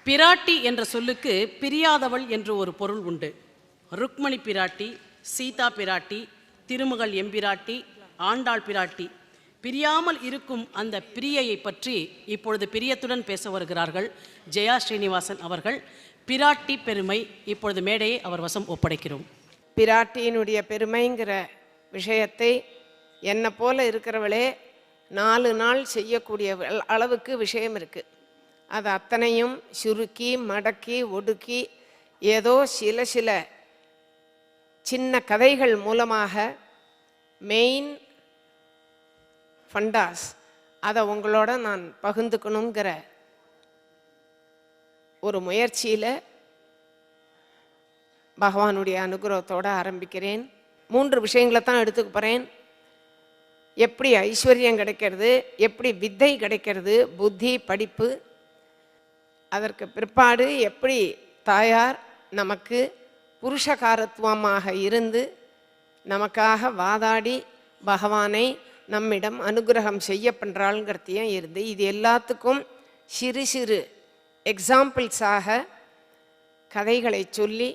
பிராட்டி என்ற சொல்லுக்கு பிரியாதவள் என்று ஒரு பொருள் உண்டு. ருக்மணி பிராட்டி, சீதா பிராட்டி, திருமகள் எம்பிராட்டி, ஆண்டாள் பிராட்டி, பிரியாமல் இருக்கும் அந்த பிரியையை பற்றி இப்பொழுது பிரியத்துடன் பேச வருகிறார்கள் ஜெயா ஸ்ரீனிவாசன் அவர்கள். பிராட்டி பெருமை இப்பொழுது மேடையை அவர் வசம் ஒப்படைக்கிறோம். பிராட்டியினுடைய பெருமைங்கிற விஷயத்தை என்னை போல இருக்கிறவளே 4 நாள் செய்யக்கூடிய அளவுக்கு விஷயம் இருக்குது. அது அத்தனையும் சுருக்கி மடக்கி ஒடுக்கி ஏதோ சில சின்ன கதைகள் மூலமாக மெயின் ஃபண்டாஸ் அதை உங்களோட நான் பகிர்ந்துக்கணுங்கிற ஒரு முயற்சியில் பகவானுடைய அனுகிரகத்தோடு ஆரம்பிக்கிறேன். 3 விஷயங்களை தான் எடுத்துக்க போகிறேன். எப்படி ஐஸ்வர்யம் கிடைக்கிறது, எப்படி வித்தை கிடைக்கிறது, புத்தி படிப்பு, அதற்கு பிற்பாடு எப்படி தாயார் நமக்கு புருஷகாரத்துவமாக இருந்து நமக்காக வாதாடி பகவானை நம்மிடம் அனுகிரகம் செய்ய பண்ணுறாளுங்கிறதையும் இருந்து இது எல்லாத்துக்கும் சிறு சிறு எக்ஸாம்பிள்ஸாக கதைகளை சொல்லி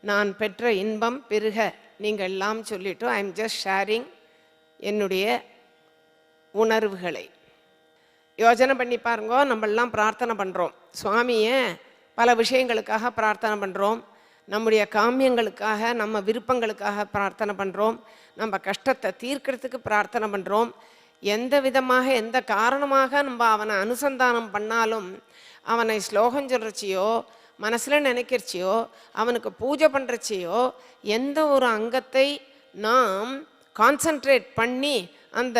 நான் பெற்ற இன்பம் பெருக நீங்கள் எல்லாம் சொல்லிட்டோம். ஐ எம் ஜஸ்ட் ஷேரிங் என்னுடைய உணர்வுகளை. யோஜனை பண்ணி பாருங்கோ, நம்மளாம் பிரார்த்தனை பண்ணுறோம், சுவாமியை பல விஷயங்களுக்காக பிரார்த்தனை பண்ணுறோம், நம்முடைய காமியங்களுக்காக நம்ம விருப்பங்களுக்காக பிரார்த்தனை பண்ணுறோம், நம்ம கஷ்டத்தை தீர்க்கிறதுக்கு பிரார்த்தனை பண்ணுறோம். எந்த விதமாக எந்த காரணமாக நம்ம அவனை அனுசந்தானம் பண்ணாலும் அவனை ஸ்லோகம் சொல்கிறச்சியோ மனசில் நினைக்கிறச்சியோ அவனுக்கு பூஜை பண்ணுறச்சியோ எந்த ஒரு அங்கத்தை நாம் கான்சன்ட்ரேட் பண்ணி அந்த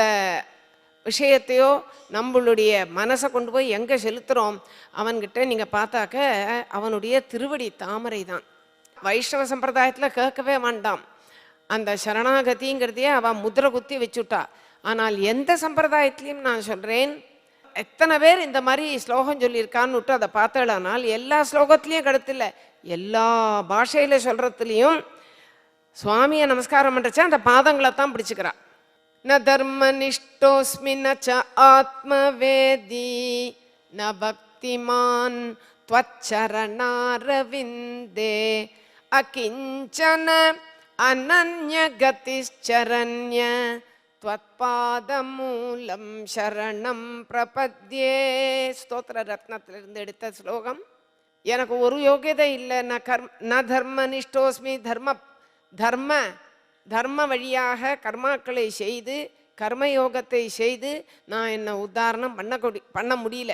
விஷயத்தையோ நம்மளுடைய மனசை கொண்டு போய் எங்கே செலுத்துகிறோம் அவன்கிட்ட நீங்கள் பார்த்தாக்க அவனுடைய திருவடி தாமரை தான். வைஷ்ணவ சம்பிரதாயத்தில் கேட்கவே வேண்டாம், அந்த சரணாகதிங்கிறதையே அவள் முதிரை குத்தி வச்சுட்டா. ஆனால் எந்த சம்பிரதாயத்திலையும் நான் சொல்கிறேன், எத்தனை பேர் இந்த மாதிரி ஸ்லோகம் சொல்லியிருக்கான்னு விட்டு அதை பார்த்தலானால் எல்லா ஸ்லோகத்துலேயும் கருத்தில்ல, எல்லா பாஷையில் சொல்கிறதுலேயும் சுவாமியை நமஸ்காரம் பண்ணுறச்சா அந்த பாதங்களை தான் பிடிச்சிக்கிறா. ந தர்மனிஷ்டோஸ்மி ந ச ஆத்மவேதி ந பக்திமான் த்வச்சரணாரவிந்தே அகிஞ்சன அனன்ய கதிச்சரண்ய த்வத்பாதமூலம் சரணம் பிரபத்யே. ஸ்தோத்திர ரத்னத்திலிருந்து எடுத்த ஸ்லோகம். எனக்கு ஒரு யோகியதை இல்லை. ந தர்மனிஷ்டோஸ்மி தர்ம வழியாக கர்மாக்களை செய்து கர்மயோகத்தை செய்து நான் என்னை உத்தாரணம் பண்ண முடியல.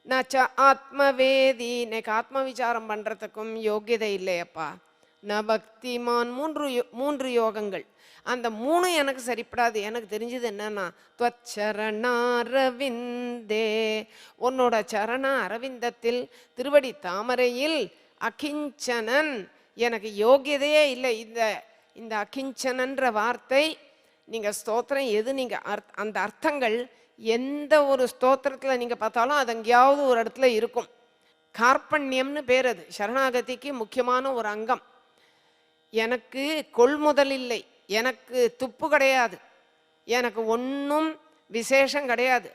நான் ஆத்மவேதி, எனக்கு ஆத்ம விசாரம் பண்ணுறதுக்கும் யோகியதை இல்லையப்பா. ந பக்திமான், மூன்று யோகங்கள், அந்த 3 எனக்கு சரிப்படாது. எனக்கு தெரிஞ்சது என்னன்னா த்வச்சரணாரவிந்தே, உன்னோட சரண அரவிந்தத்தில் திருவடி தாமரையில் அகிஞ்சனன், எனக்கு யோகியதையே இல்லை. இந்த அகிஞ்சனன்ற வார்த்தை நீங்கள் ஸ்தோத்திரம் எது நீங்கள் அந்த அர்த்தங்கள் எந்த ஒரு ஸ்தோத்திரத்தில் நீங்கள் பார்த்தாலும் அது எங்கேயாவது ஒரு இடத்துல இருக்கும். கார்பண்யம்னு பேர், அது சரணாகதிக்கு முக்கியமான ஒரு அங்கம். எனக்கு கொள்முதல் இல்லை, எனக்கு துப்பு கிடையாது, எனக்கு ஒன்றும் விசேஷம் கிடையாது.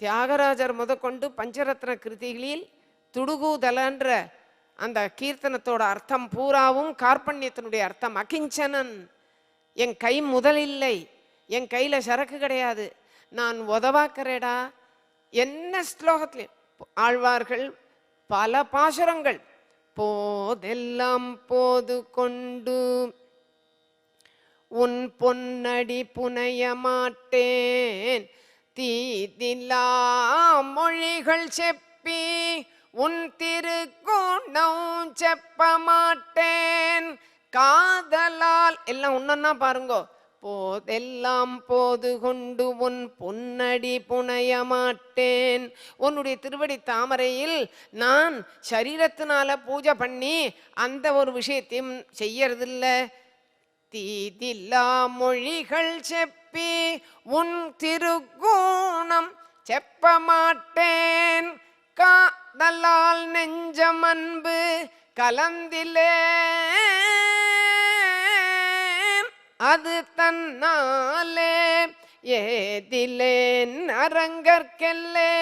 தியாகராஜர் முதற்கொண்டு பஞ்சரத்ன கிருதிகளில் துடுகுதலன்ற அந்த கீர்த்தனத்தோட அர்த்தம் பூராவும் கார்பண்யத்தினுடைய அர்த்தம். அகிஞ்சனன், என் கை முதலில்லை, என் கையில் சரக்கு கிடையாது, நான் உதவாக்கிறேடா. என்ன ஸ்லோகத்திலையும் ஆழ்வார்கள் பல பாசுரங்கள், போதெல்லாம் போது கொண்டு உன் பொன்னடி புனைய மாட்டேன், தீதில்லா மொழிகள் செப்பி உன் திருக்குணம் செப்ப மாட்டேன், காதலால் எல்லாம் ஒன்னொன்னா பாருங்கோ. போதெல்லாம் போது கொண்டு உன் பொன்னடி புனைய மாட்டேன், உன்னுடைய திருவடி தாமரையில் நான் சரீரத்தினால பூஜை பண்ணி அந்த ஒரு விஷயத்தையும் செய்யறதில்ல. தீதில்லா மொழிகள் செப்பி உன் திருக்குணம் செப்ப மாட்டேன், காதலால் நெஞ்சம் அன்பு கலந்திலே அது தன்னாலே ஏதிலேன் அரங்கற்கெல்லே